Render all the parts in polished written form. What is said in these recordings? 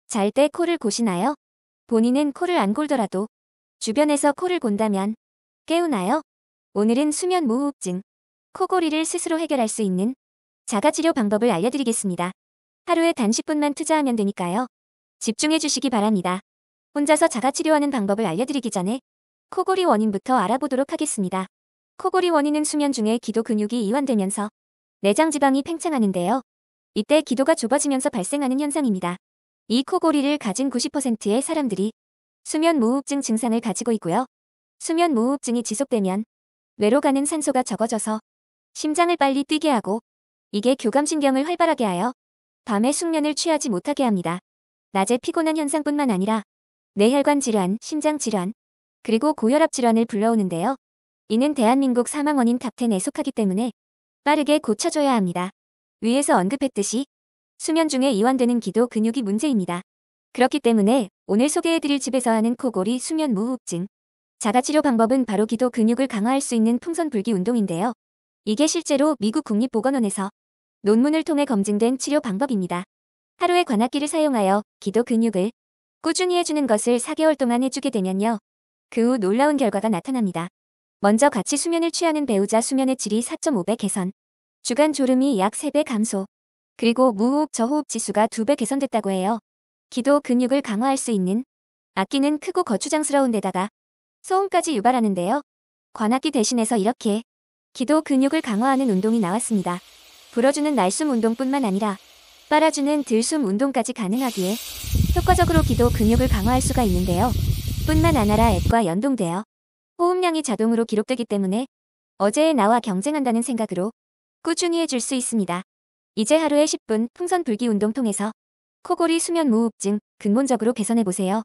잘 때 코를 고시나요? 본인은 코를 안 골더라도 주변에서 코를 곤다면 깨우나요? 오늘은 수면 무호흡증, 코골이를 스스로 해결할 수 있는 자가치료 방법을 알려드리겠습니다. 하루에 단 10분만 투자하면 되니까요. 집중해 주시기 바랍니다. 혼자서 자가치료하는 방법을 알려드리기 전에 코골이 원인부터 알아보도록 하겠습니다. 코골이 원인은 수면 중에 기도 근육이 이완되면서 내장 지방이 팽창하는데요. 이때 기도가 좁아지면서 발생하는 현상입니다. 이 코골이를 가진 90%의 사람들이 수면 무호흡증 증상을 가지고 있고요. 수면 무호흡증이 지속되면 뇌로 가는 산소가 적어져서 심장을 빨리 뛰게 하고 이게 교감신경을 활발하게 하여 밤에 숙면을 취하지 못하게 합니다. 낮에 피곤한 현상뿐만 아니라 뇌혈관 질환, 심장 질환, 그리고 고혈압 질환을 불러오는데요. 이는 대한민국 사망 원인 탑10에 속하기 때문에 빠르게 고쳐줘야 합니다. 위에서 언급했듯이 수면 중에 이완되는 기도 근육이 문제입니다. 그렇기 때문에 오늘 소개해드릴 집에서 하는 코골이 수면 무호흡증 자가치료 방법은 바로 기도 근육을 강화할 수 있는 풍선불기 운동인데요. 이게 실제로 미국 국립보건원에서 논문을 통해 검증된 치료 방법입니다. 하루에 관악기를 사용하여 기도 근육을 꾸준히 해주는 것을 4개월 동안 해주게 되면요. 그 후 놀라운 결과가 나타납니다. 먼저 같이 수면을 취하는 배우자 수면의 질이 4.5배 개선, 주간 졸음이 약 3배 감소, 그리고 무호흡 저호흡 지수가 2배 개선됐다고 해요. 기도 근육을 강화할 수 있는 악기는 크고 거추장스러운 데다가 소음까지 유발하는데요. 관악기 대신해서 이렇게 기도 근육을 강화하는 운동이 나왔습니다. 불어주는 날숨 운동뿐만 아니라 빨아주는 들숨 운동까지 가능하기에 효과적으로 기도 근육을 강화할 수가 있는데요. 뿐만 아니라 앱과 연동되어 호흡량이 자동으로 기록되기 때문에 어제의 나와 경쟁한다는 생각으로 꾸준히 해줄 수 있습니다. 이제 하루에 10분 풍선 불기 운동 통해서 코골이 수면 무호흡증 근본적으로 개선해보세요.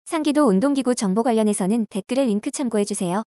상기도 운동기구 정보 관련해서는 댓글에 링크 참고해주세요.